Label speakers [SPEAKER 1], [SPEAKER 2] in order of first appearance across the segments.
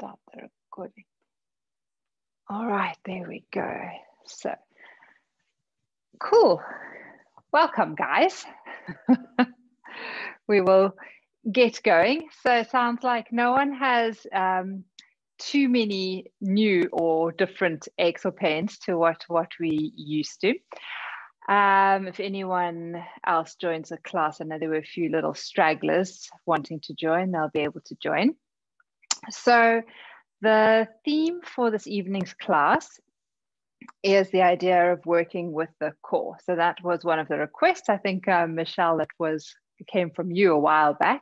[SPEAKER 1] start the recording. All right, there we go. So, cool. Welcome, guys. We will get going. So it sounds like no one has too many new or different aches or pains to what we used to. If anyone else joins the class, I know there were a few little stragglers wanting to join, they'll be able to join. So the theme for this evening's class is the idea of working with the core. So that was one of the requests. I think, Michelle, it came from you a while back.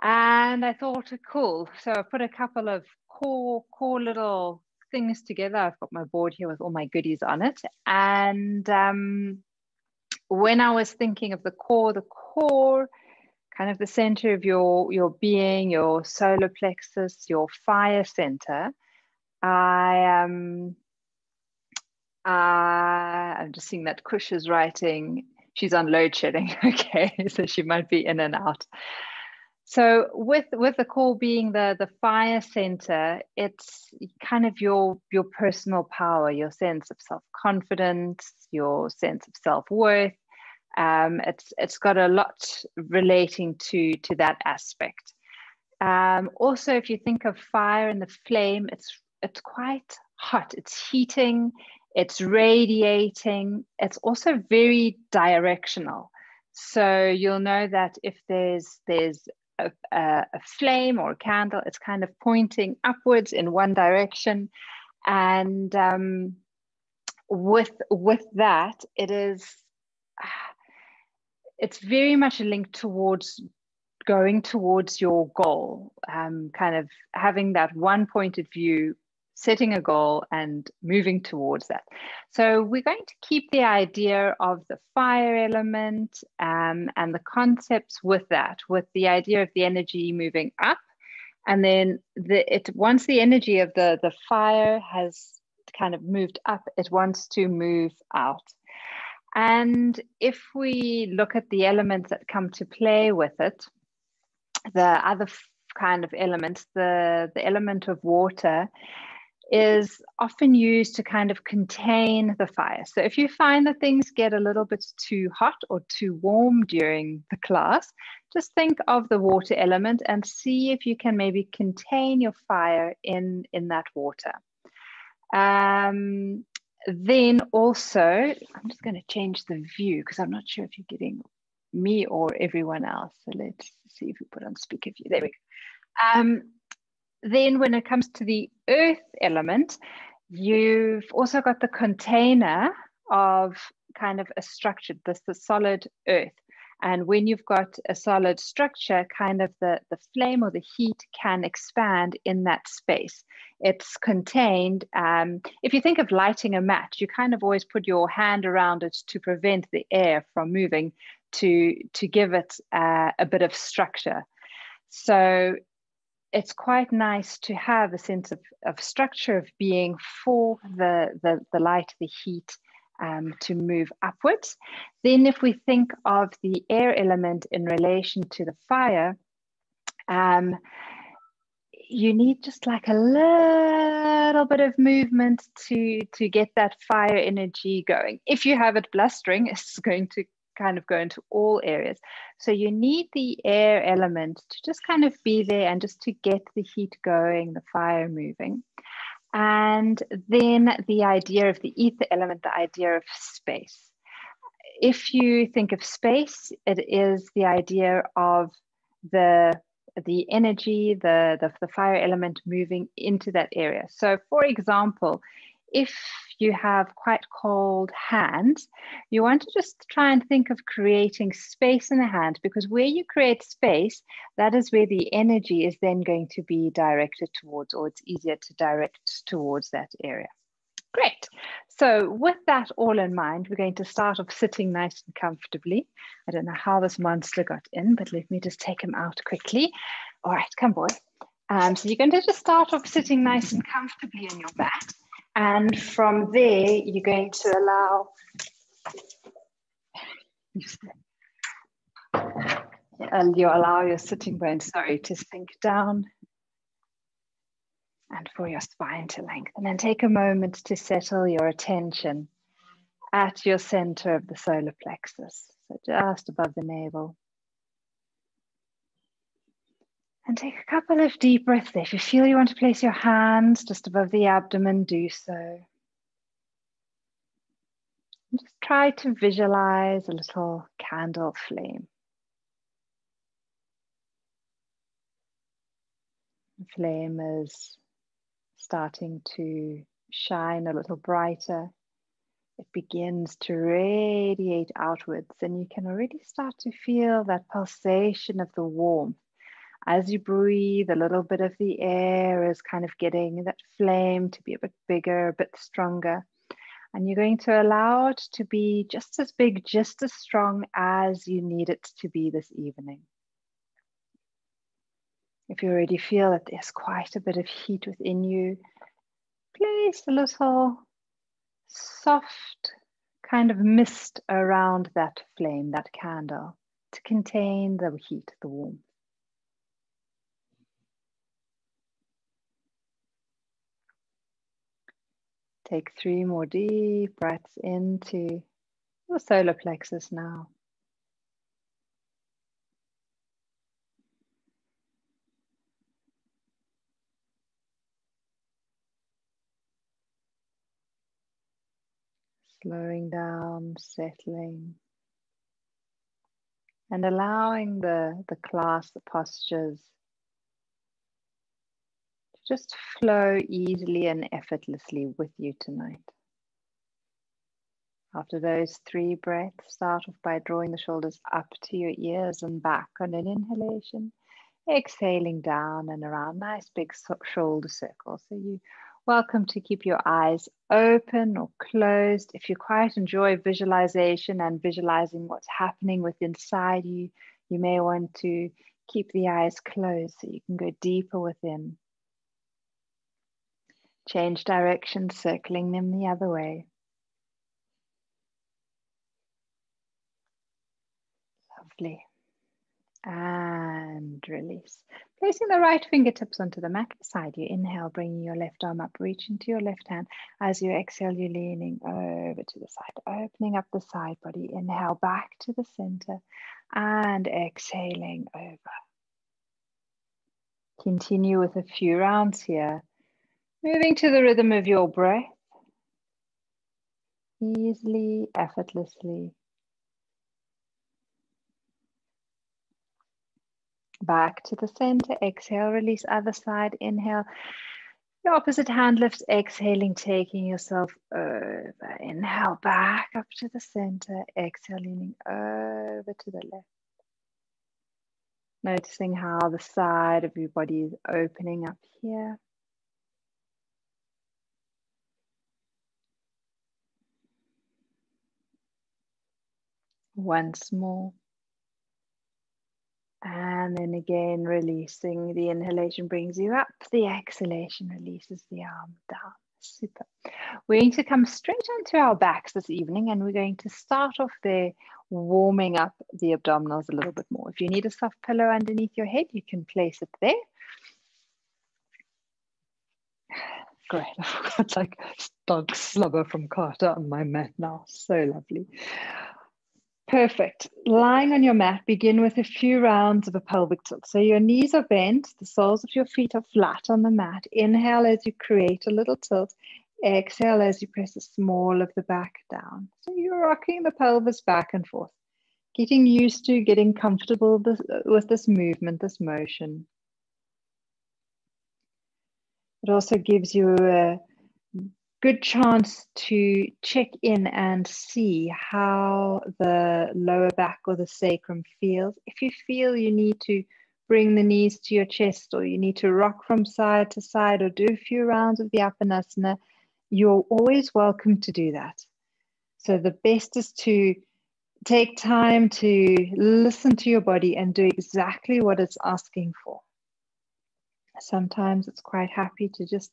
[SPEAKER 1] And I thought, cool. So I put a couple of core little things together. I've got my board here with all my goodies on it. And when I was thinking of the core, kind of the center of your being, your solar plexus, your fire center, I'm just seeing that Kush is writing. She's on load shedding. Okay, so she might be in and out. So with the core being the fire center, it's kind of your personal power, your sense of self-confidence, your sense of self-worth. It's got a lot relating to that aspect. Also, if you think of fire and the flame, it's quite hot. It's heating. It's radiating. It's also very directional. So you'll know that if there's a flame or a candle, it's kind of pointing upwards in one direction. And with that, it's very much a link towards going towards your goal, kind of having that one pointed view, setting a goal and moving towards that. So we're going to keep the idea of the fire element and the concepts with that, with the idea of the energy moving up. And then once the energy of the fire has kind of moved up, it wants to move out. And if we look at the elements that come to play with it, the other kind of elements, the element of water is often used to kind of contain the fire. So if you find that things get a little bit too hot or too warm during the class, just think of the water element and see if you can maybe contain your fire in that water. Then also, I'm just going to change the view because I'm not sure if you're getting me or everyone else. So let's see if we put on speaker view. There we go. Then when it comes to the earth element, you've also got the container of kind of a structure, the solid earth. And when you've got a solid structure, kind of the flame or the heat can expand in that space. It's contained. If you think of lighting a match, you kind of always put your hand around it to prevent the air from moving, to give it a bit of structure. So it's quite nice to have a sense of structure, of being for the light, the heat, to move upwards. Then if we think of the air element in relation to the fire, you need just like a little bit of movement to get that fire energy going. If you have it blustering, it's going to kind of go into all areas. So you need the air element to just kind of be there and just to get the heat going, the fire moving. And then the idea of the ether element, the idea of space. If you think of space, it is the idea of the energy, the fire element moving into that area. So for example, if you have quite cold hands, you want to just try and think of creating space in the hand, because where you create space, that is where the energy is then going to be directed towards, or it's easier to direct towards that area. Great. So with that all in mind, we're going to start off sitting nice and comfortably. I don't know how this monster got in, but let me just take him out quickly. All right, come boy. So you're going to just start off sitting nice and comfortably on your mat. And from there, you're going to allow, your sitting bones, to sink down. and for your spine to lengthen. And take a moment to settle your attention at your center of the solar plexus, so just above the navel. And take a couple of deep breaths there. If you feel you want to place your hands just above the abdomen, do so. And just try to visualize a little candle flame. The flame is starting to shine a little brighter. It begins to radiate outwards, and you can already start to feel that pulsation of the warmth. As you breathe, a little bit of the air is kind of getting that flame to be a bit bigger, a bit stronger. And you're going to allow it to be just as big, just as strong as you need it to be this evening. If you already feel that there's quite a bit of heat within you, place a little soft kind of mist around that flame, that candle, to contain the heat, the warmth. Take 3 more deep breaths into your solar plexus now. Slowing down, settling, and allowing the class, the postures, to just flow easily and effortlessly with you tonight. After those 3 breaths, start off by drawing the shoulders up to your ears and back on an inhalation, exhaling down and around, nice big shoulder circle. So you're welcome to keep your eyes open or closed. If you quite enjoy visualization and visualizing what's happening within inside you, you may want to keep the eyes closed so you can go deeper within. Change direction, circling them the other way. Lovely. And release. Placing the right fingertips onto the mat beside you. Inhale, bringing your left arm up, reach into your left hand. As you exhale, you're leaning over to the side, opening up the side body. Inhale, back to the center, and exhaling over. Continue with a few rounds here. Moving to the rhythm of your breath. Easily, effortlessly. Back to the center, exhale, release other side, inhale. Your opposite hand lifts, exhaling, taking yourself over. Inhale, back up to the center, exhale, leaning over to the left. Noticing how the side of your body is opening up here. Once more. And then again, releasing. The inhalation brings you up. The exhalation releases the arm down. Super. We're going to come straight onto our backs this evening, and we're going to start off there warming up the abdominals a little bit more. If you need a soft pillow underneath your head, you can place it there. Great. I've got like dog slobber from Carter on my mat now. So lovely. Perfect. Lying on your mat, begin with a few rounds of a pelvic tilt. So your knees are bent, the soles of your feet are flat on the mat. Inhale as you create a little tilt. Exhale as you press the small of the back down. So you're rocking the pelvis back and forth, getting used to, getting comfortable with this movement, this motion. It also gives you a good chance to check in and see how the lower back or the sacrum feels. If you feel you need to bring the knees to your chest, or you need to rock from side to side, or do a few rounds of the Apanasana, you're always welcome to do that. So the best is to take time to listen to your body and do exactly what it's asking for. Sometimes it's quite happy to just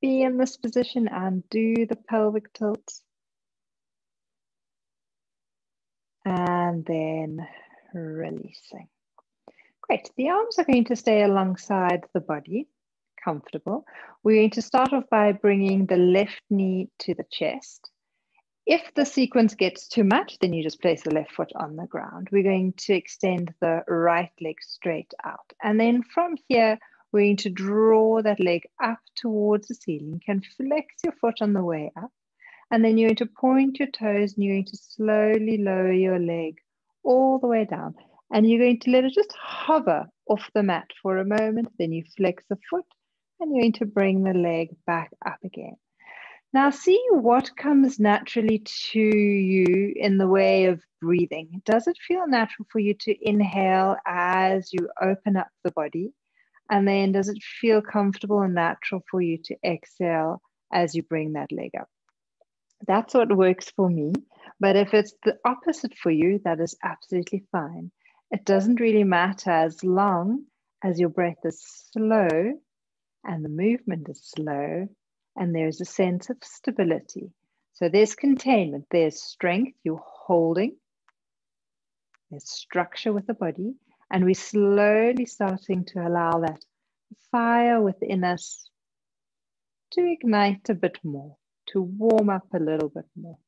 [SPEAKER 1] be in this position and do the pelvic tilts. And then releasing. Great. The arms are going to stay alongside the body. comfortable, we're going to start off by bringing the left knee to the chest. If the sequence gets too much, then you just place the left foot on the ground. We're going to extend the right leg straight out. And then from here, we're going to draw that leg up towards the ceiling. You can flex your foot on the way up. And then you're going to point your toes and you're going to slowly lower your leg all the way down. And you're going to let it just hover off the mat for a moment. Then you flex the foot and you're going to bring the leg back up again. Now see what comes naturally to you in the way of breathing. Does it feel natural for you to inhale as you open up the body? And then does it feel comfortable and natural for you to exhale as you bring that leg up? That's what works for me. But if it's the opposite for you, that is absolutely fine. It doesn't really matter as long as your breath is slow and the movement is slow. And there's a sense of stability. So there's containment, there's strength, you're holding, there's structure with the body, and we're slowly starting to allow that fire within us to ignite a bit more, to warm up a little bit more.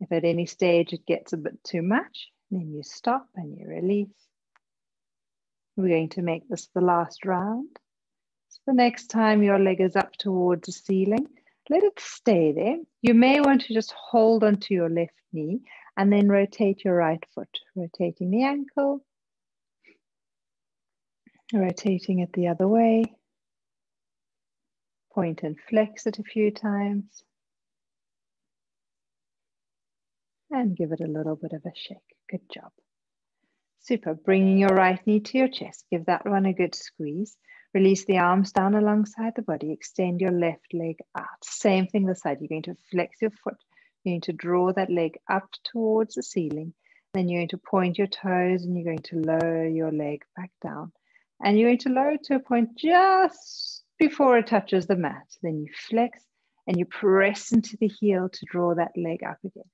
[SPEAKER 1] If at any stage it gets a bit too much, then you stop and you release. We're going to make this the last round. So the next time your leg is up towards the ceiling, let it stay there. You may want to just hold onto your left knee and then rotate your right foot, rotating the ankle, rotating it the other way. Point and flex it a few times. And give it a little bit of a shake. Good job. Super. Bringing your right knee to your chest. Give that one a good squeeze. Release the arms down alongside the body. Extend your left leg out. Same thing this side. You're going to flex your foot. You're going to draw that leg up towards the ceiling. Then you're going to point your toes and you're going to lower your leg back down. And you're going to lower it to a point just before it touches the mat. Then you flex and you press into the heel to draw that leg up again.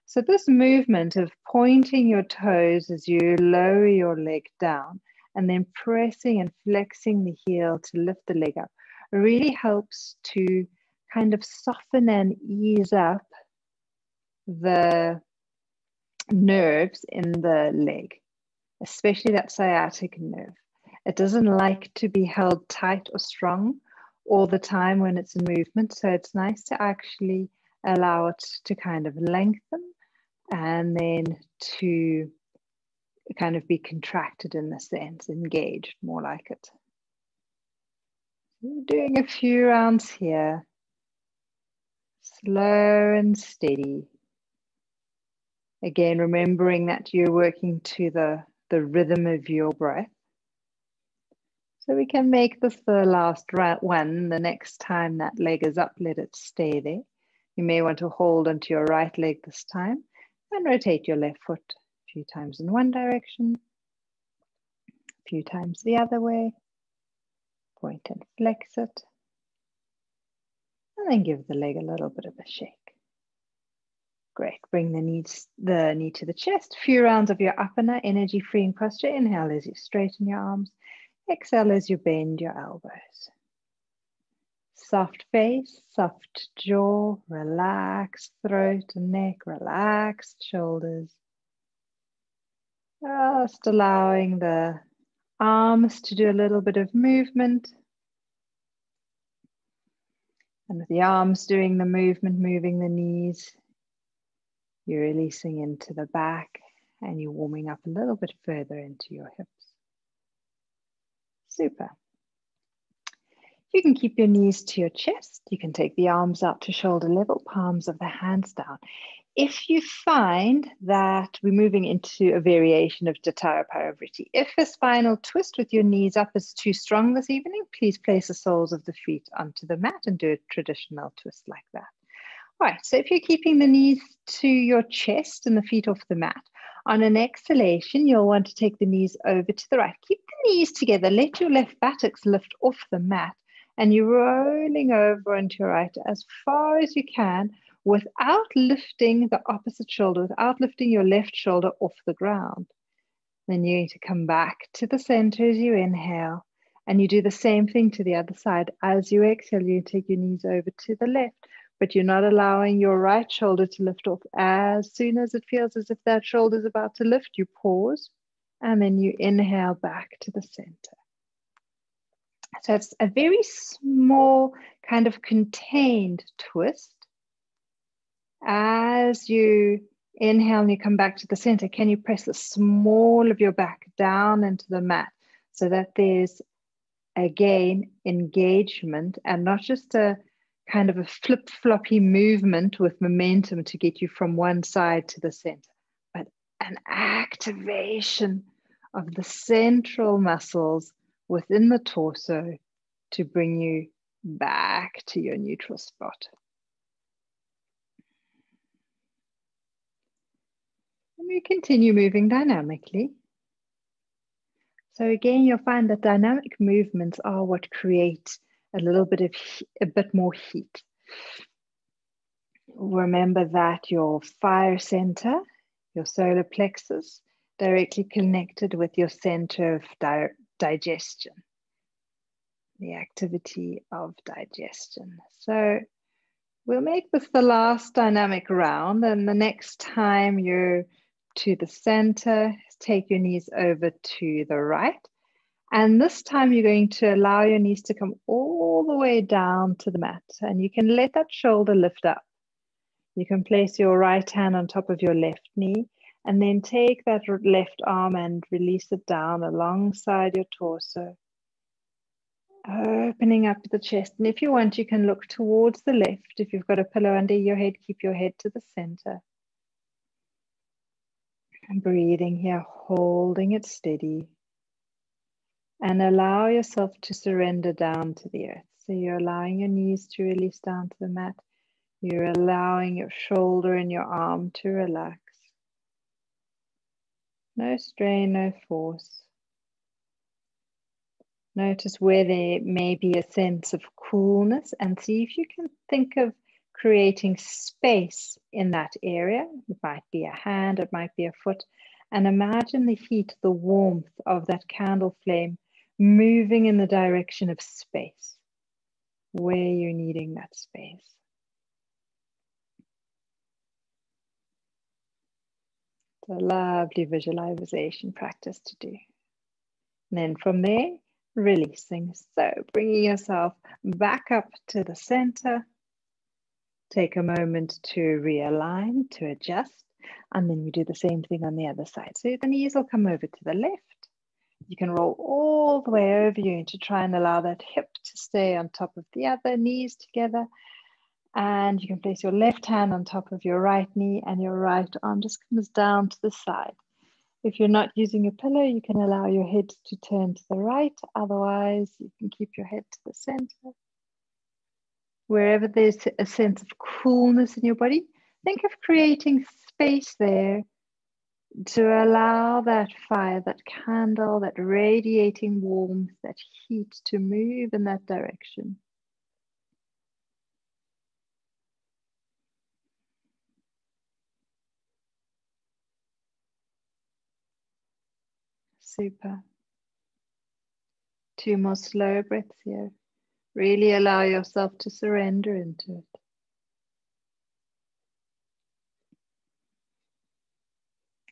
[SPEAKER 1] So this movement of pointing your toes as you lower your leg down and then pressing and flexing the heel to lift the leg up really helps to kind of soften and ease up the nerves in the leg, especially that sciatic nerve. It doesn't like to be held tight or strong all the time when it's in movement. So it's nice to actually allow it to kind of lengthen and then to kind of be contracted in the sense, engaged, more like it. We're doing a few rounds here. Slow and steady. Again, remembering that you're working to the rhythm of your breath. So we can make this the last one. The next time that leg is up, let it stay there. You may want to hold onto your right leg this time and rotate your left foot a few times in one direction, a few times the other way. Point and flex it. And then give the leg a little bit of a shake. Great. Bring the knee to the chest. A few rounds of your apana, energy freeing posture. Inhale as you straighten your arms. Exhale as you bend your elbows. Soft face, soft jaw, relaxed throat and neck, relaxed shoulders. Just allowing the arms to do a little bit of movement. And with the arms doing the movement, moving the knees, you're releasing into the back and you're warming up a little bit further into your hips. Super. You can keep your knees to your chest. You can take the arms out to shoulder level, palms of the hands down. If you find that we're moving into a variation of Jatara Parivriti, if a spinal twist with your knees up is too strong this evening, please place the soles of the feet onto the mat and do a traditional twist like that. All right, so if you're keeping the knees to your chest and the feet off the mat, on an exhalation, you'll want to take the knees over to the right. Keep the knees together. Let your left buttocks lift off the mat and you're rolling over onto your right as far as you can without lifting the opposite shoulder, without lifting your left shoulder off the ground. Then you're going to come back to the center as you inhale And you do the same thing to the other side. As you exhale, you take your knees over to the left, but you're not allowing your right shoulder to lift off. As soon as it feels as if that shoulder is about to lift, you pause, and then you inhale back to the center. So it's a very small kind of contained twist. As you inhale and you come back to the center, can you press the small of your back down into the mat so that there's, again, engagement and not just a kind of a flip-floppy movement with momentum to get you from one side to the center, but an activation of the central muscles within the torso to bring you back to your neutral spot. And we continue moving dynamically. So again, you'll find that dynamic movements are what create a bit more heat. Remember that your fire center, your solar plexus, directly connected with your center of digestion, the activity of digestion. So we'll make this the last dynamic round, and the next time you're to the center, take your knees over to the right. And this time you're going to allow your knees to come all the way down to the mat, and you can let that shoulder lift up. You can place your right hand on top of your left knee, and then take that left arm and release it down alongside your torso, opening up the chest. And if you want, you can look towards the left. If you've got a pillow under your head, keep your head to the center. And breathing here, holding it steady. And allow yourself to surrender down to the earth. So you're allowing your knees to release down to the mat. You're allowing your shoulder and your arm to relax. No strain, no force. Notice where there may be a sense of coolness, and see if you can think of creating space in that area. It might be a hand, it might be a foot. And imagine the heat, the warmth of that candle flame moving in the direction of space, where you're needing that space. It's a lovely visualization practice to do. And then from there, releasing. So bringing yourself back up to the center. Take a moment to realign, to adjust. And then we do the same thing on the other side. So the knees will come over to the left. You can roll all the way over you to try and allow that hip to stay on top of the other, knees together. And you can place your left hand on top of your right knee, and your right arm just comes down to the side. If you're not using a pillow, you can allow your head to turn to the right. Otherwise, you can keep your head to the center. Wherever there's a sense of coolness in your body, think of creating space there to allow that fire, that candle, that radiating warmth, that heat to move in that direction. Super. 2 more slow breaths here. Really allow yourself to surrender into it.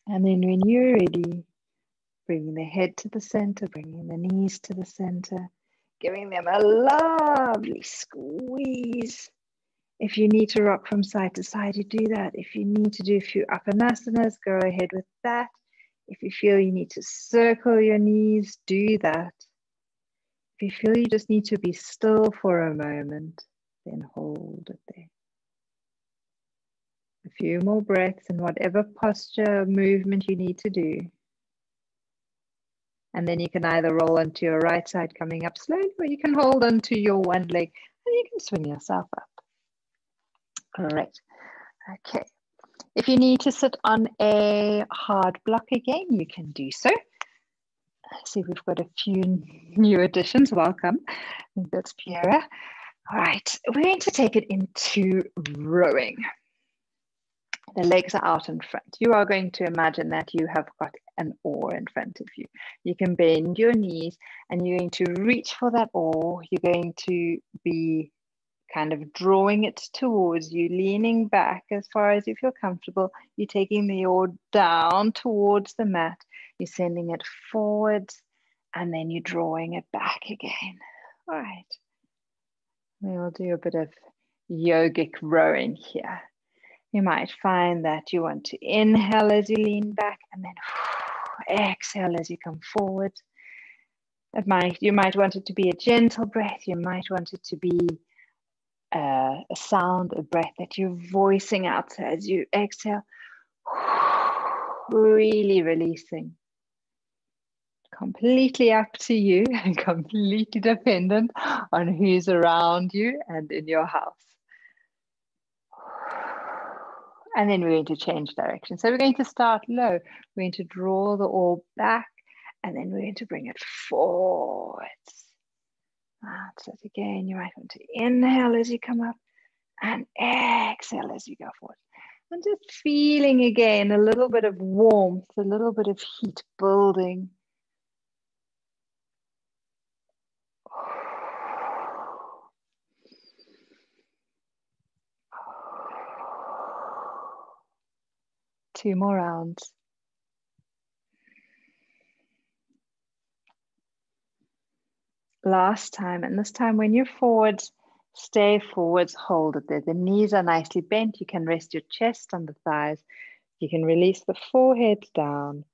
[SPEAKER 1] And then when you're ready, bringing the head to the center, bringing the knees to the center, giving them a lovely squeeze. If you need to rock from side to side, you do that. If you need to do a few Apanasanas, go ahead with that. If you feel you need to circle your knees, do that. If you feel you just need to be still for a moment, then hold it there. A few more breaths in whatever posture or movement you need to do. And then you can either roll onto your right side coming up slowly, or you can hold onto your one leg and you can swing yourself up. Great. Okay. If you need to sit on a hard block again, you can do so. I see we've got a few new additions. Welcome. I think that's Piera. All right. We're going to take it into rowing. The legs are out in front. You are going to imagine that you have got an oar in front of you. You can bend your knees and you're going to reach for that oar. You're going to be kind of drawing it towards you, leaning back as far as you feel comfortable. You're taking the oar down towards the mat. You're sending it forwards, and then you're drawing it back again. All right. We'll do a bit of yogic rowing here. You might find that you want to inhale as you lean back, and then exhale as you come forward. You might want it to be a gentle breath. You might want it to be a sound, a breath that you're voicing out as you exhale, really releasing. Completely up to you and completely dependent on who's around you and in your house. And then we're going to change direction. So we're going to start low. We're going to draw the oar back, and then we're going to bring it forwards. That's it again. You might want to inhale as you come up and exhale as you go forward. And just feeling again a little bit of warmth, a little bit of heat building. Two more rounds. Last time, and this time when you're forwards, stay forwards, hold it there. The knees are nicely bent. You can rest your chest on the thighs. You can release the forehead down.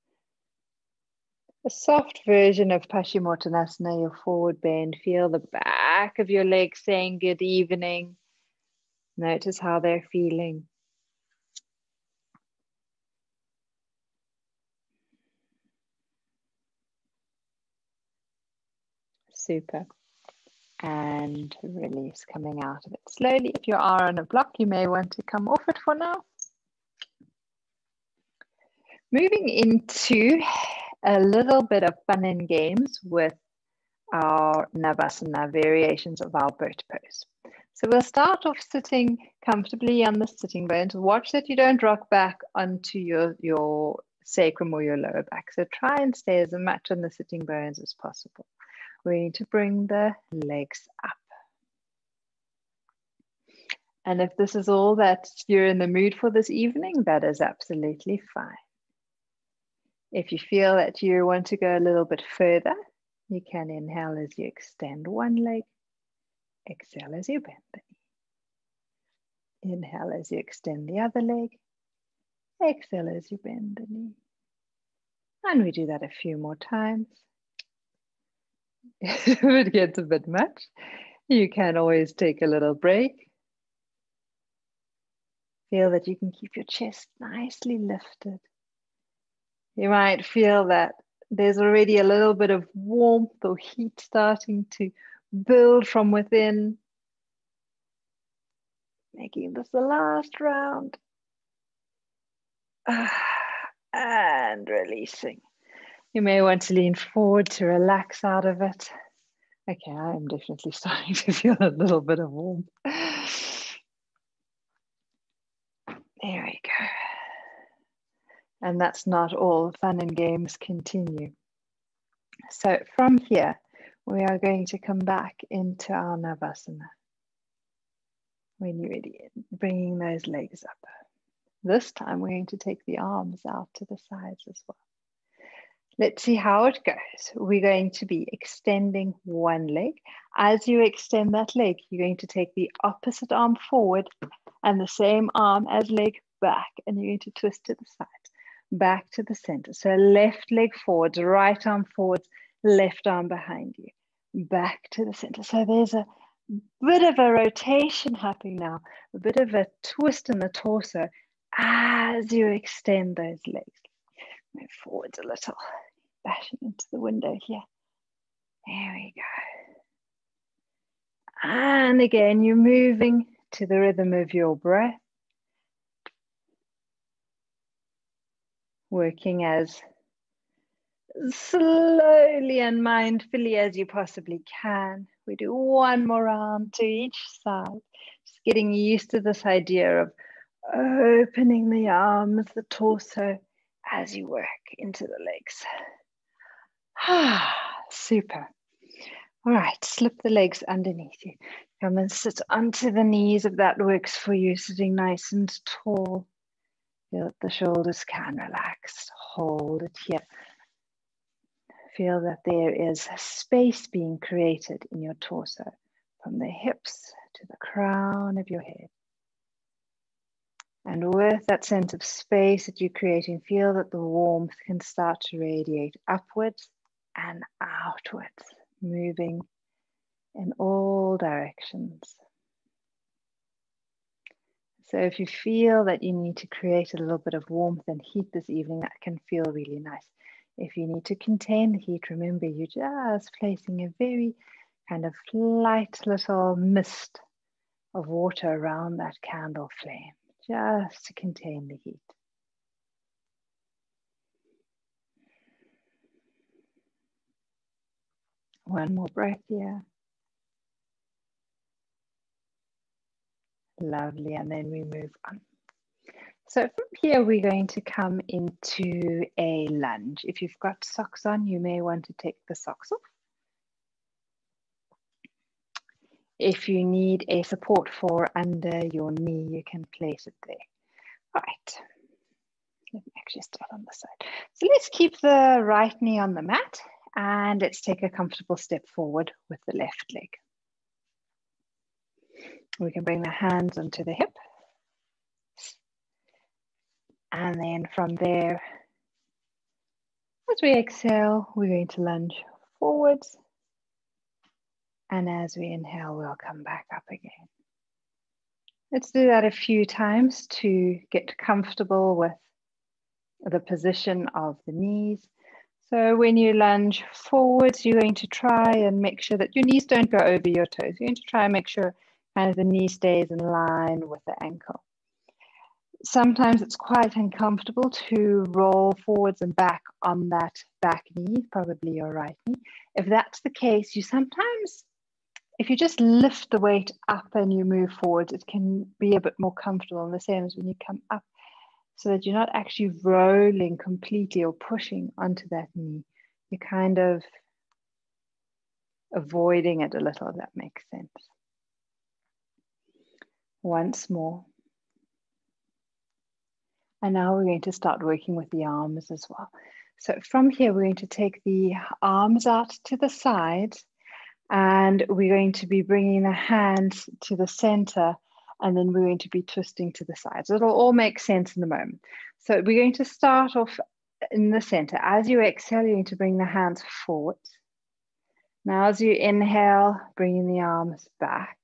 [SPEAKER 1] A soft version of Paschimottanasana, your forward bend. Feel the back of your legs saying good evening. Notice how they're feeling. Super. And release, coming out of it slowly. If you are on a block, you may want to come off it for now. Moving into a little bit of fun and games with our Navasana, variations of our boat pose. So we'll start off sitting comfortably on the sitting bones. Watch that you don't rock back onto your sacrum or your lower back. So try and stay as much on the sitting bones as possible. We're going to bring the legs up. And if this is all that you're in the mood for this evening, that is absolutely fine. If you feel that you want to go a little bit further, you can inhale as you extend one leg, exhale as you bend the knee. Inhale as you extend the other leg, exhale as you bend the knee. And we do that a few more times. If it gets a bit much, you can always take a little break. Feel that you can keep your chest nicely lifted. You might feel that there's already a little bit of warmth or heat starting to build from within. Making this the last round. And releasing. You may want to lean forward to relax out of it. Okay, I am definitely starting to feel a little bit of warmth. There we go. And that's not all. Fun and games continue. So from here, we are going to come back into our Navasana. When you're ready, bringing those legs up. This time we're going to take the arms out to the sides as well. Let's see how it goes. We're going to be extending one leg. As you extend that leg, you're going to take the opposite arm forward and the same arm as leg back, and you're going to twist to the sides, back to the center. So left leg forwards, right arm forwards, left arm behind you, back to the center. So there's a bit of a rotation happening now, a bit of a twist in the torso as you extend those legs. Move forwards a little, bashing into the window here. There we go. And again, you're moving to the rhythm of your breath. Working as slowly and mindfully as you possibly can. We do one more round to each side. Just getting used to this idea of opening the arms, the torso, as you work into the legs. Super. All right, slip the legs underneath you. Come and sit onto the knees if that works for you, sitting nice and tall. Feel that the shoulders can relax. Hold it here. Feel that there is space being created in your torso, from the hips to the crown of your head. And with that sense of space that you're creating, feel that the warmth can start to radiate upwards and outwards, moving in all directions. So if you feel that you need to create a little bit of warmth and heat this evening, that can feel really nice. If you need to contain the heat, remember you're just placing a very kind of light little mist of water around that candle flame, just to contain the heat. One more breath here. Lovely, and then we move on. So from here, we're going to come into a lunge. If you've got socks on, you may want to take the socks off. If you need a support for under your knee, you can place it there. All right, let me actually start on the side. So let's keep the right knee on the mat and let's take a comfortable step forward with the left leg. We can bring the hands onto the hip. And then from there, as we exhale, we're going to lunge forwards. And as we inhale, we'll come back up again. Let's do that a few times to get comfortable with the position of the knees. So when you lunge forwards, you're going to try and make sure that your knees don't go over your toes. You're going to try and make sure kind of the knee stays in line with the ankle. Sometimes it's quite uncomfortable to roll forwards and back on that back knee, probably your right knee. If that's the case, you sometimes, if you just lift the weight up and you move forward, it can be a bit more comfortable, and the same as when you come up, so that you're not actually rolling completely or pushing onto that knee. You're kind of avoiding it a little, if that makes sense. Once more. And now we're going to start working with the arms as well. So from here, we're going to take the arms out to the sides, and we're going to be bringing the hands to the center, and then we're going to be twisting to the sides. It'll all make sense in a moment. So we're going to start off in the center. As you exhale, you're going to bring the hands forward. Now as you inhale, bringing the arms back.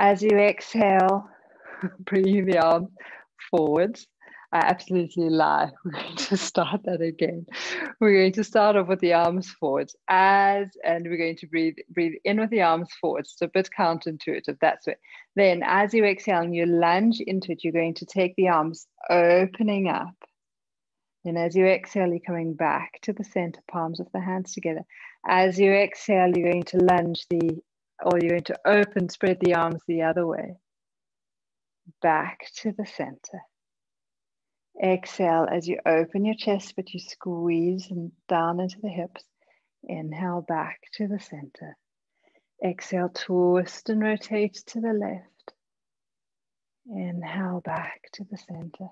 [SPEAKER 1] As you exhale, bringing the arms forwards. I absolutely lie. We're going to start that again. We're going to start off with the arms forwards and we're going to breathe in with the arms forwards. It's a bit counterintuitive, that's it. Then as you exhale and you lunge into it, you're going to take the arms opening up. Then as you exhale, you're coming back to the center, palms of the hands together. As you exhale, you're going to lunge you're going to open, spread the arms the other way. Back to the center. Exhale as you open your chest, but you squeeze and down into the hips. Inhale back to the center. Exhale, twist and rotate to the left. Inhale back to the center.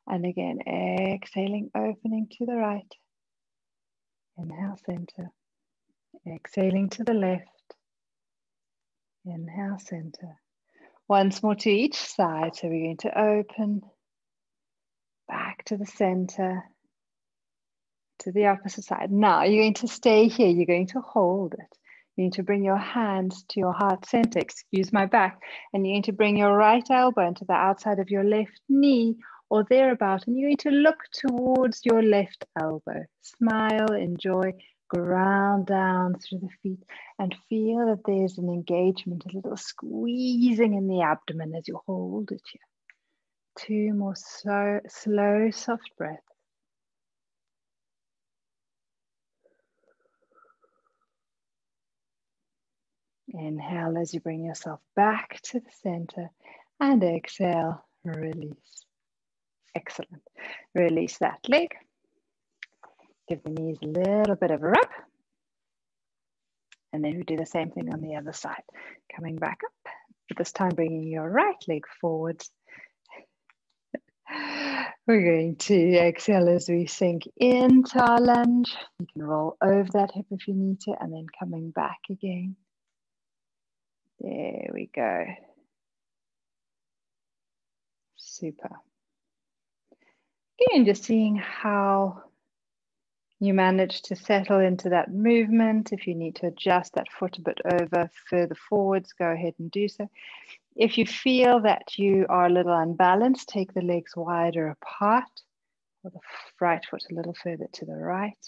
[SPEAKER 1] And again, exhaling, opening to the right. Inhale, center. Exhaling to the left. Inhale, center. Once more to each side. So we're going to open, back to the center, to the opposite side. Now you're going to stay here. You're going to hold it. You're going to bring your hands to your heart center, excuse my back, and you're going to bring your right elbow into the outside of your left knee or thereabout, and you're going to look towards your left elbow. Smile, enjoy, ground down through the feet, and feel that there's an engagement, a little squeezing in the abdomen as you hold it here. 2 more slow, soft breaths. Inhale as you bring yourself back to the center, and exhale, release. Excellent. Release that leg. Give the knees a little bit of a rub. And then we do the same thing on the other side. Coming back up, but this time bringing your right leg forwards. We're going to exhale as we sink into our lunge. You can roll over that hip if you need to, and then coming back again. There we go. Super. Again, just seeing how you manage to settle into that movement. If you need to adjust that foot a bit over, further forwards, go ahead and do so. If you feel that you are a little unbalanced, take the legs wider apart, or the right foot a little further to the right.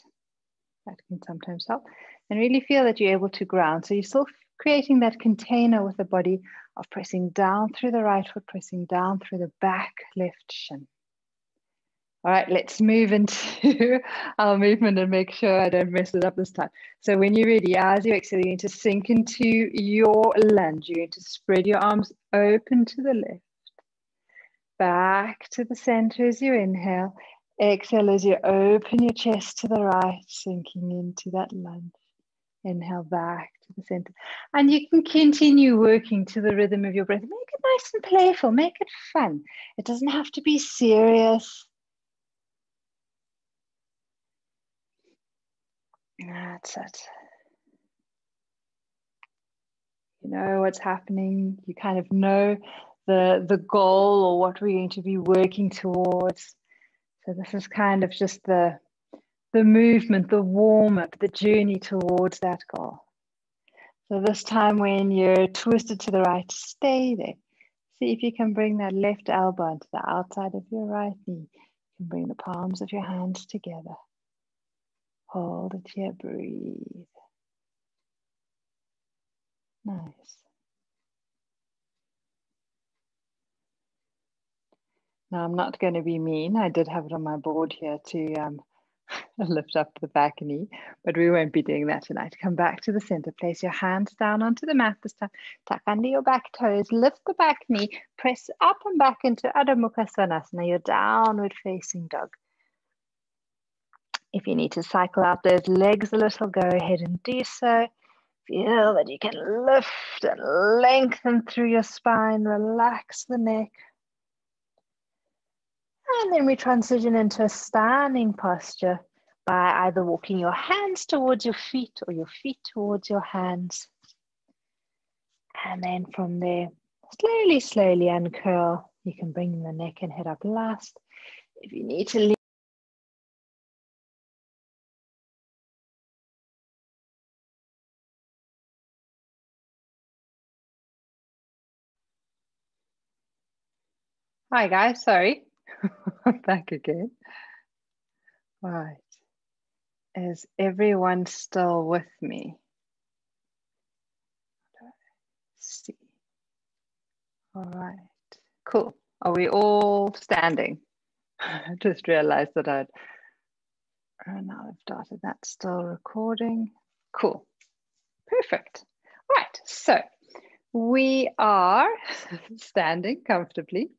[SPEAKER 1] That can sometimes help. And really feel that you're able to ground. So you're still creating that container with the body of pressing down through the right foot, pressing down through the back left shin. All right, let's move into our movement and make sure I don't mess it up this time. So when you're ready, as you exhale, you're going to sink into your lunge. You're going to spread your arms open to the left, back to the center as you inhale. Exhale as you open your chest to the right, sinking into that lunge. Inhale back to the center. And you can continue working to the rhythm of your breath. Make it nice and playful, make it fun. It doesn't have to be serious. That's it. You know what's happening. You kind of know the goal or what we're going to be working towards. So this is kind of just the movement, the warm-up, the journey towards that goal. So this time when you're twisted to the right, stay there. See if you can bring that left elbow onto the outside of your right knee. You can bring the palms of your hands together. Hold it here, breathe. Nice. Now I'm not going to be mean. I did have it on my board here to lift up the back knee, but we won't be doing that tonight. Come back to the center. Place your hands down onto the mat this time. Tuck under your back toes. Lift the back knee. Press up and back into Adho Mukha Svanasana, your downward facing dog. If you need to cycle out those legs a little, go ahead and do so. Feel that you can lift and lengthen through your spine. Relax the neck. And then we transition into a standing posture by either walking your hands towards your feet or your feet towards your hands. And then from there, slowly uncurl. You can bring the neck and head up last. If you need to leave. Hi guys, sorry. I'm back again. All right. Is everyone still with me? Let's see. All right. Cool. Are we all standing? I just realized that now I've started that, still recording. Cool. Perfect. All right. So we are standing comfortably.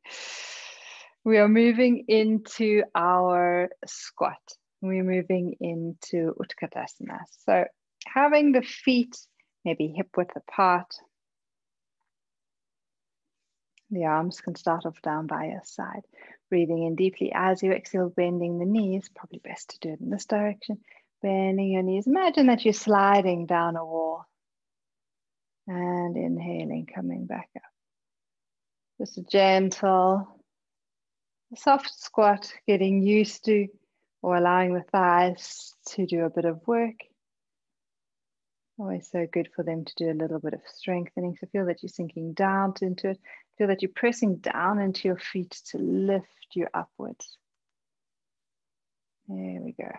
[SPEAKER 1] We are moving into our squat. We're moving into Utkatasana. So having the feet maybe hip width apart. The arms can start off down by your side. Breathing in deeply as you exhale, bending the knees. Probably best to do it in this direction. Bending your knees. Imagine that you're sliding down a wall. And inhaling, coming back up. Just a gentle, soft squat, getting used to or allowing the thighs to do a bit of work. Always so good for them to do a little bit of strengthening. So feel that you're sinking down into it. Feel that you're pressing down into your feet to lift you upwards. There we go.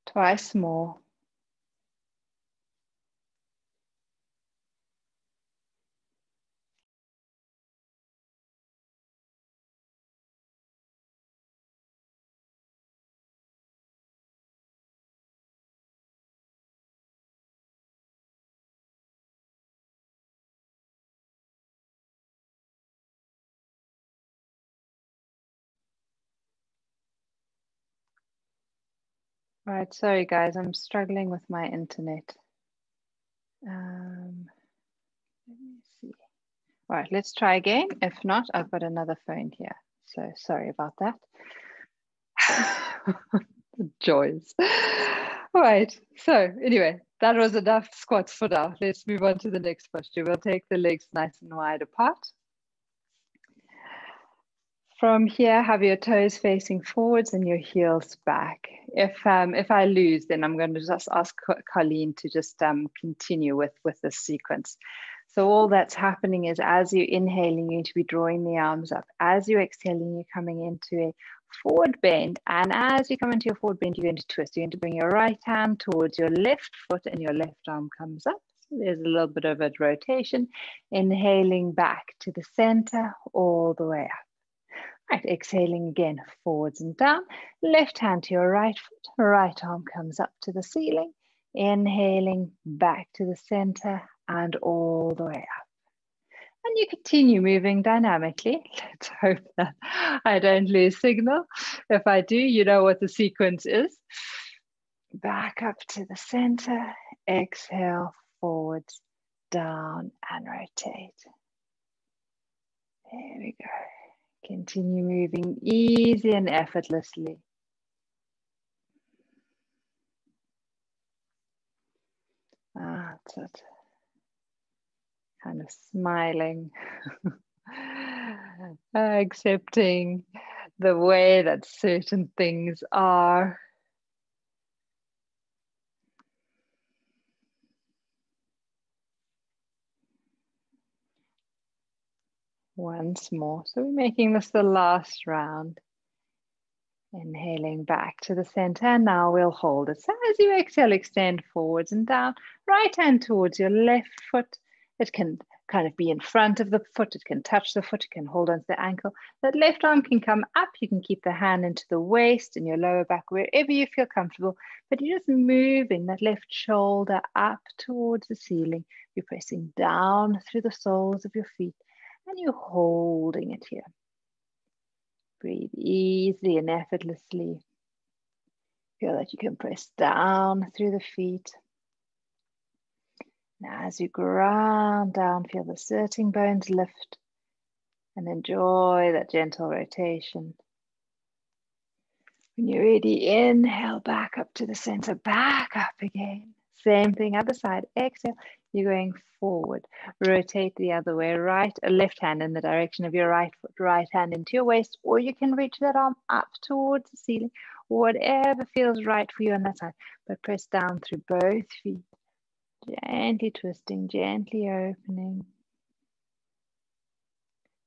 [SPEAKER 1] Twice more. All right, sorry guys, I'm struggling with my internet. Let me see. All right, let's try again. If not, I've got another phone here. So sorry about that. The joys. All right, so anyway, that was enough squats for now. Let's move on to the next posture. We'll take the legs nice and wide apart. From here, have your toes facing forwards and your heels back. If I lose, then I'm going to just ask Colleen to just continue with this sequence. So all that's happening is as you're inhaling, you're going to be drawing the arms up. As you're exhaling, you're coming into a forward bend. And as you come into your forward bend, you're going to twist. You're going to bring your right hand towards your left foot and your left arm comes up. So there's a little bit of a rotation. Inhaling back to the center, all the way up. Right, exhaling again, forwards and down. Left hand to your right foot, right arm comes up to the ceiling. Inhaling back to the center and all the way up. And you continue moving dynamically. Let's hope that I don't lose signal. If I do, you know what the sequence is. Back up to the center, exhale, forwards, down and rotate. There we go. Continue moving easy and effortlessly. That's it. Kind of smiling, accepting the way that certain things are. Once more. So we're making this the last round. Inhaling back to the center, and now we'll hold it. So as you exhale, extend forwards and down. Right hand towards your left foot. It can kind of be in front of the foot. It can touch the foot. It can hold onto the ankle. That left arm can come up. You can keep the hand into the waist and your lower back, wherever you feel comfortable. But you're just moving that left shoulder up towards the ceiling. You're pressing down through the soles of your feet, and you're holding it here. Breathe easily and effortlessly. Feel that you can press down through the feet. Now as you ground down, feel the sitting bones lift and enjoy that gentle rotation. When you're ready, inhale back up to the center, back up again. Same thing, other side, exhale. You're going forward. Rotate the other way, left hand in the direction of your right foot, right hand into your waist, or you can reach that arm up towards the ceiling, whatever feels right for you on that side. But press down through both feet, gently twisting, gently opening.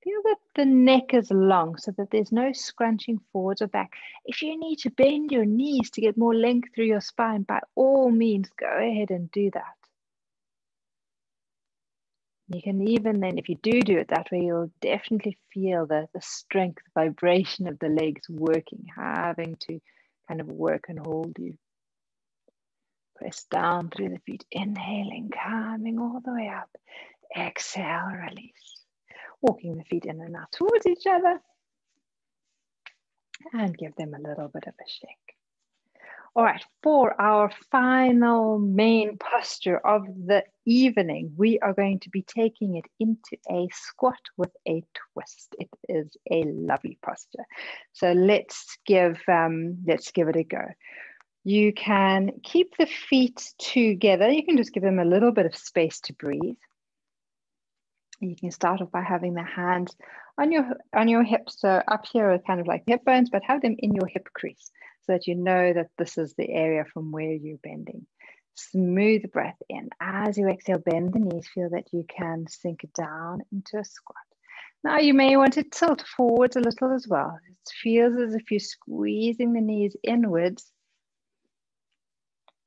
[SPEAKER 1] Feel that the neck is long so that there's no scrunching forwards or back. If you need to bend your knees to get more length through your spine, by all means, go ahead and do that. You can even then, if you do it that way, you'll definitely feel the strength, vibration of the legs working, having to kind of work and hold you. Press down through the feet, inhaling, coming all the way up. Exhale, release. Walking the feet in and out towards each other. And give them a little bit of a shake. All right, for our final main posture of the evening, we are going to be taking it into a squat with a twist. It is a lovely posture. So let's give it a go. You can keep the feet together. You can just give them a little bit of space to breathe. You can start off by having the hands on your hips. So up here are kind of like hip bones, but have them in your hip crease so that you know that this is the area from where you're bending. Smooth breath in. As you exhale, bend the knees. Feel that you can sink down into a squat. Now you may want to tilt forwards a little as well. It feels as if you're squeezing the knees inwards.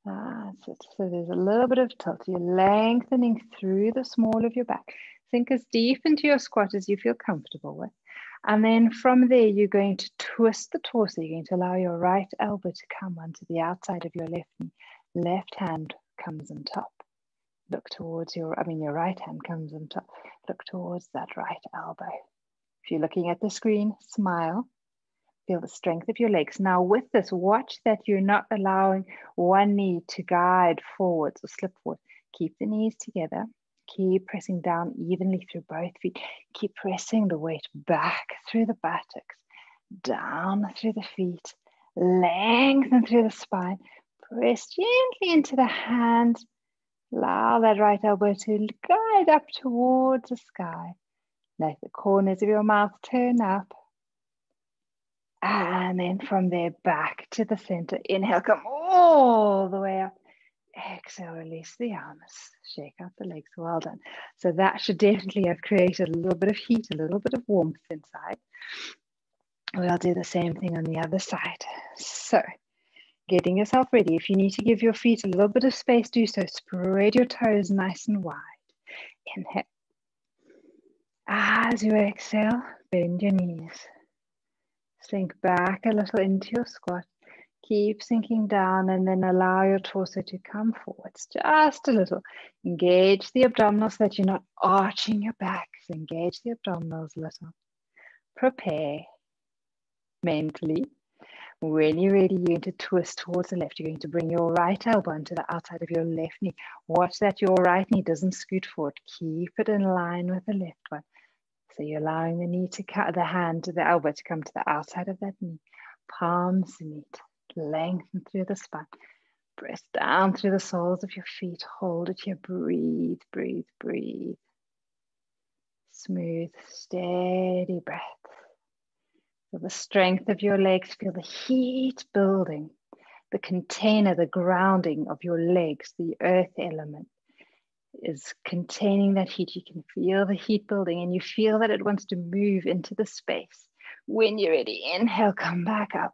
[SPEAKER 1] So there's a little bit of tilt. You're lengthening through the small of your back. Sink as deep into your squat as you feel comfortable with. And then from there, you're going to twist the torso. You're going to allow your right elbow to come onto the outside of your left knee. Left hand comes on top. Look towards your right hand comes on top. Look towards that right elbow. If you're looking at the screen, smile. Feel the strength of your legs. Now with this, watch that you're not allowing one knee to guide forwards or slip forward. Keep the knees together. Keep pressing down evenly through both feet. Keep pressing the weight back through the buttocks, down through the feet, lengthen through the spine. Press gently into the hands. Allow that right elbow to guide up towards the sky. Let the corners of your mouth turn up. And then from there, back to the center. Inhale, come all the way up. Exhale, release the arms. Shake out the legs. Well done. So that should definitely have created a little bit of heat, a little bit of warmth inside. We'll do the same thing on the other side. So, getting yourself ready. If you need to give your feet a little bit of space, do so. Spread your toes nice and wide. Inhale. As you exhale, bend your knees. Sink back a little into your squat. Keep sinking down and then allow your torso to come forwards just a little. Engage the abdominals so that you're not arching your back. So engage the abdominals a little. Prepare mentally. When you're ready, you're going to twist towards the left. You're going to bring your right elbow into the outside of your left knee. Watch that your right knee doesn't scoot forward. Keep it in line with the left one. So you're allowing the knee to cut the hand to the elbow to come to the outside of that knee. Palms meet. Lengthen through the spine. Press down through the soles of your feet. Hold it here. Breathe, breathe, breathe. Smooth, steady breath. Feel the strength of your legs. Feel the heat building. The container, the grounding of your legs, the earth element, is containing that heat. You can feel the heat building and you feel that it wants to move into the space. When you're ready, inhale, come back up.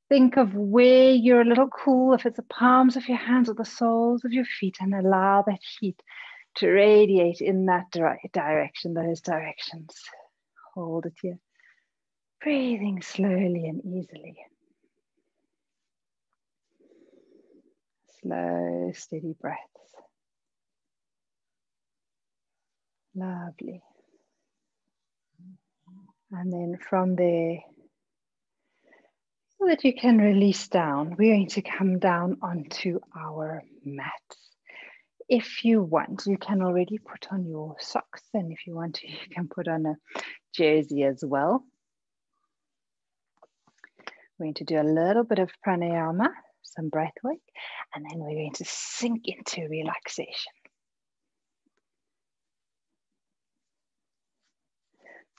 [SPEAKER 1] Think of where you're a little cool, if it's the palms of your hands or the soles of your feet, and allow that heat to radiate in that direction, those directions. Hold it here. Breathing slowly and easily. Slow, steady breaths. Lovely. And then from there, so that you can release down, we're going to come down onto our mats. If you want, you can already put on your socks, and if you want to, you can put on a jersey as well. We're going to do a little bit of pranayama, some breath work, and then we're going to sink into relaxation.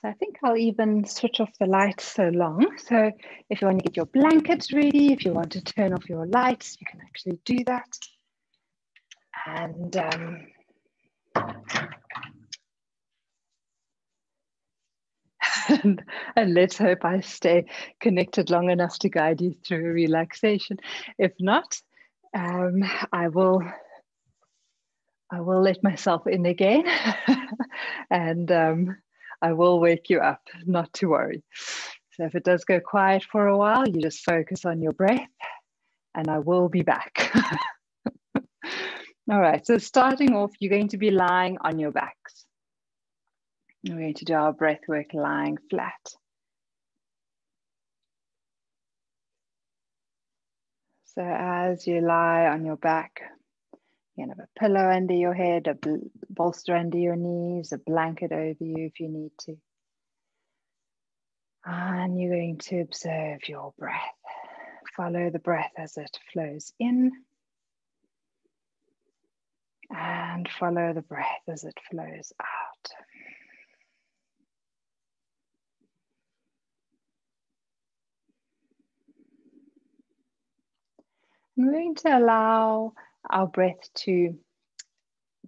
[SPEAKER 1] So I think I'll even switch off the lights so long. So if you want to get your blankets ready, if you want to turn off your lights, you can actually do that. And and let's hope I stay connected long enough to guide you through relaxation. If not, I will let myself in again and I will wake you up, not to worry. So if it does go quiet for a while, you just focus on your breath and I will be back. All right, so starting off, you're going to be lying on your backs. We're going to do our breath work lying flat. So as you lie on your back, you can have a pillow under your head, a bolster under your knees, a blanket over you if you need to. And you're going to observe your breath. Follow the breath as it flows in. And follow the breath as it flows out. And we're going to allow our breath to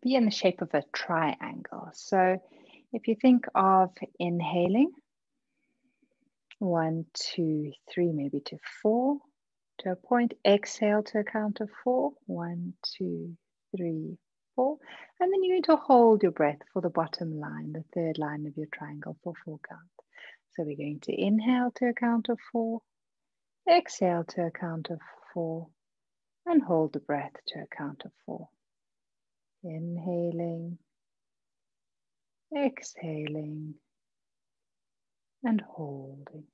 [SPEAKER 1] be in the shape of a triangle. So if you think of inhaling, 1, 2, 3, maybe to 4, to a point. Exhale to a count of 4. 1, 2, 3, 4. And then you're going to hold your breath for the bottom line, the third line of your triangle for 4 count. So we're going to inhale to a count of 4, exhale to a count of 4, and hold the breath to a count of 4. Inhaling, exhaling, and holding.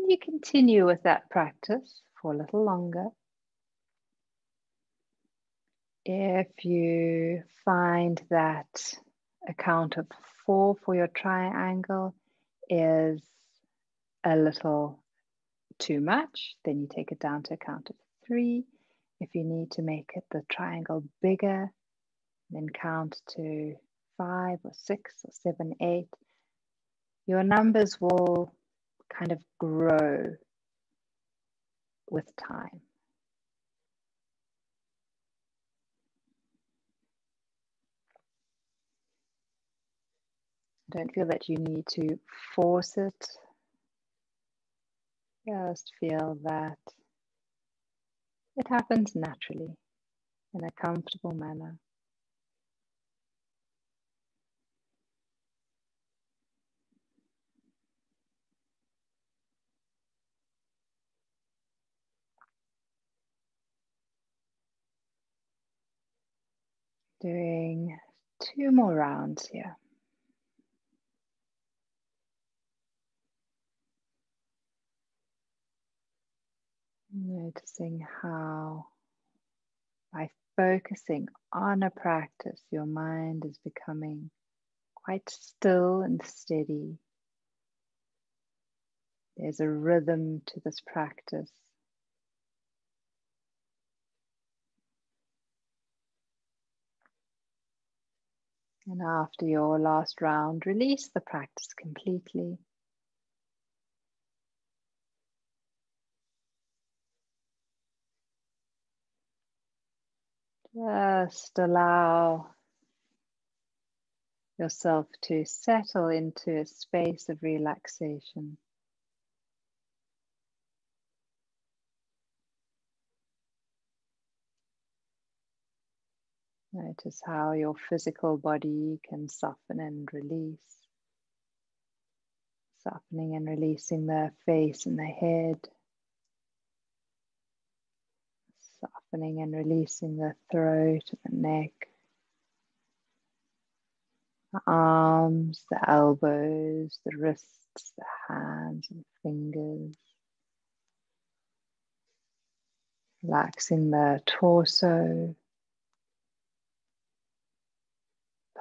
[SPEAKER 1] And you continue with that practice for a little longer. If you find that a count of 4 for your triangle is a little too much, then you take it down to a count of 3. If you need to make it the triangle bigger, then count to 5 or 6 or 7, 8. Your numbers will kind of grow with time. Don't feel that you need to force it. Just feel that it happens naturally in a comfortable manner. Doing 2 more rounds here. Noticing how by focusing on a practice, your mind is becoming quite still and steady. There's a rhythm to this practice. And after your last round, release the practice completely. Just allow yourself to settle into a space of relaxation. Notice how your physical body can soften and release. Softening and releasing the face and the head. Softening and releasing the throat and the neck. The arms, the elbows, the wrists, the hands and fingers. Relaxing the torso,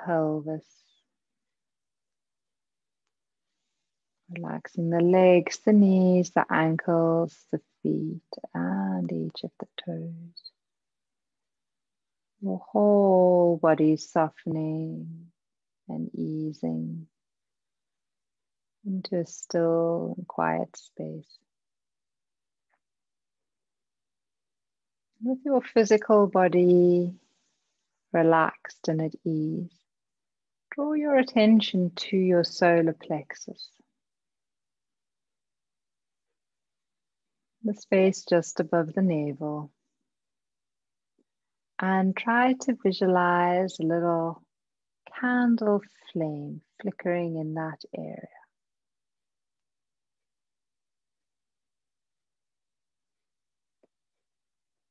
[SPEAKER 1] pelvis. Relaxing the legs, the knees, the ankles, the feet, and each of the toes. Your whole body softening and easing into a still and quiet space. With your physical body relaxed and at ease, draw your attention to your solar plexus. The space just above the navel. And try to visualize a little candle flame flickering in that area.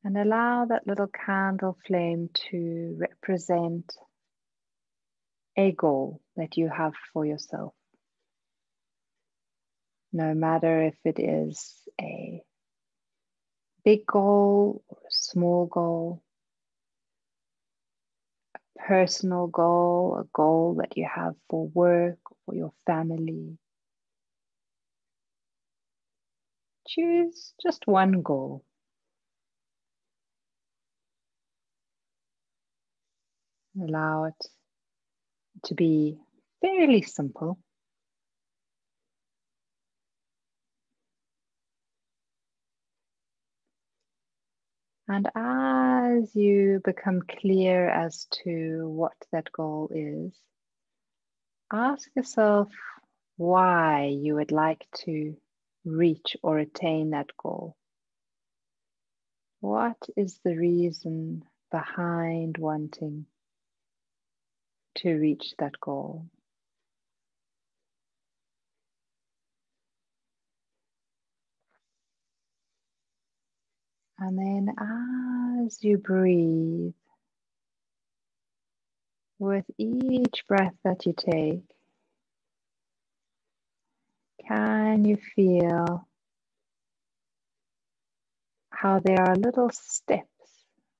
[SPEAKER 1] And allow that little candle flame to represent a goal that you have for yourself. No matter if it is a big goal or a small goal, a personal goal, a goal that you have for work or for your family. Choose just one goal. Allow it to be fairly simple. And as you become clear as to what that goal is, ask yourself why you would like to reach or attain that goal. What is the reason behind wanting to reach that goal? And then as you breathe, with each breath that you take, can you feel how there are little steps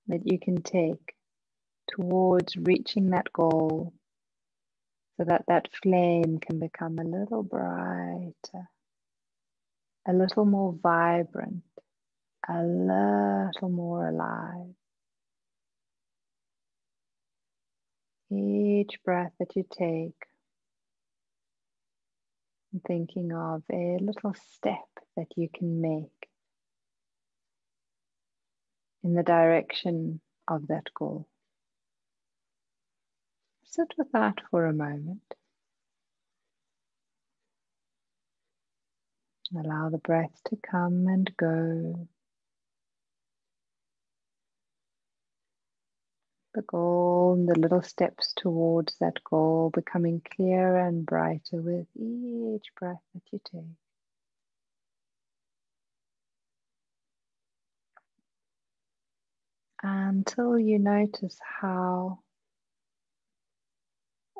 [SPEAKER 1] that you can take towards reaching that goal so that that flame can become a little brighter, a little more vibrant, a little more alive. Each breath that you take, thinking of a little step that you can make in the direction of that goal. Sit with that for a moment. Allow the breath to come and go. The goal and the little steps towards that goal becoming clearer and brighter with each breath that you take. Until you notice how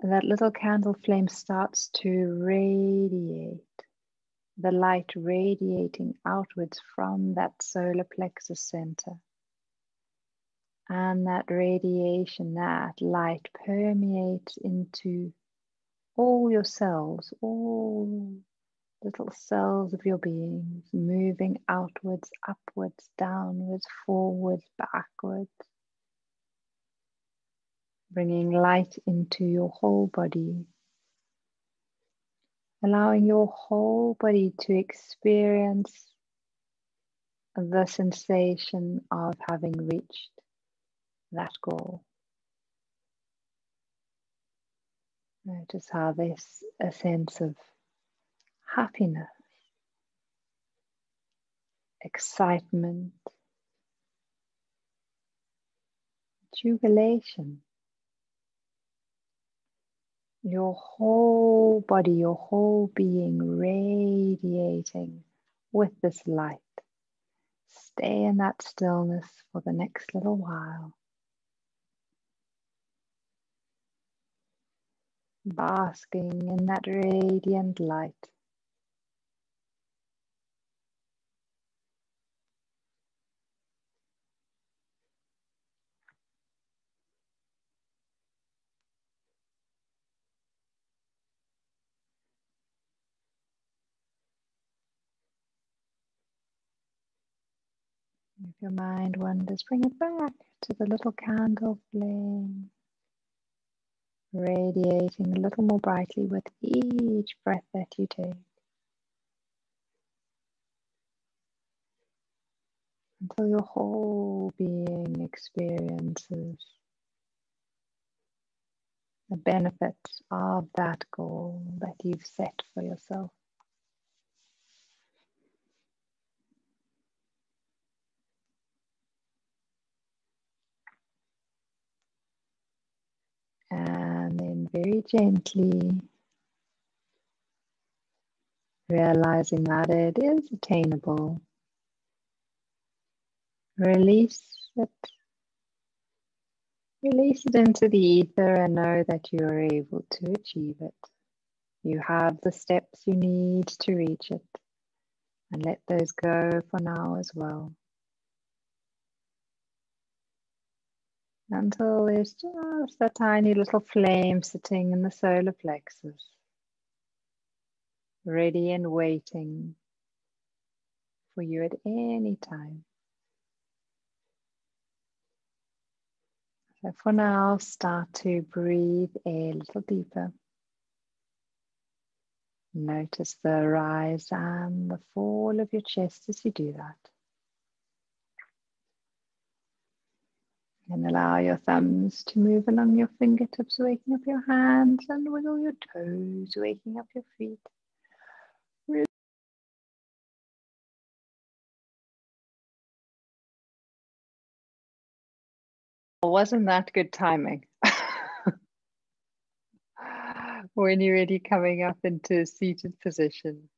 [SPEAKER 1] that little candle flame starts to radiate, the light radiating outwards from that solar plexus center. And that radiation, that light permeates into all your cells, all little cells of your beings, moving outwards, upwards, downwards, forwards, backwards, bringing light into your whole body, allowing your whole body to experience the sensation of having reached that goal. Notice how there's a sense of happiness, excitement, jubilation. Your whole body, your whole being radiating with this light. Stay in that stillness for the next little while. Basking in that radiant light. If your mind wanders, bring it back to the little candle flame, radiating a little more brightly with each breath that you take, until your whole being experiences the benefits of that goal that you've set for yourself. And then very gently realizing that it is attainable, release it. Release it into the ether and know that you are able to achieve it. You have the steps you need to reach it, and let those go for now as well. Until there's just a tiny little flame sitting in the solar plexus, ready and waiting for you at any time. So for now, start to breathe a little deeper. Notice the rise and the fall of your chest as you do that. And allow your thumbs to move along your fingertips, waking up your hands, and wiggle your toes, waking up your feet. Wasn't that good timing? When you're ready, coming up into a seated position.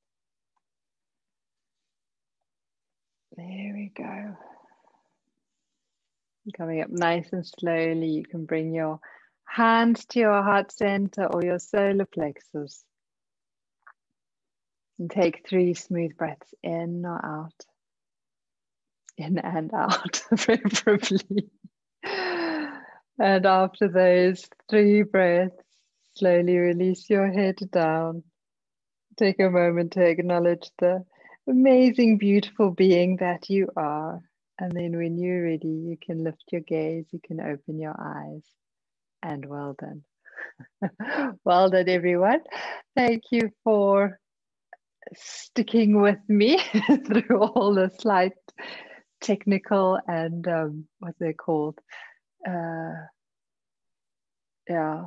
[SPEAKER 1] There we go. Coming up nice and slowly, you can bring your hands to your heart center or your solar plexus. And take 3 smooth breaths in or out. in and out, preferably. And after those 3 breaths, slowly release your head down. Take a moment to acknowledge the amazing, beautiful being that you are. And then when you're ready, you can lift your gaze, you can open your eyes. And well done. Well done, everyone. Thank you for sticking with me through all the slight technical and what they're called. Yeah,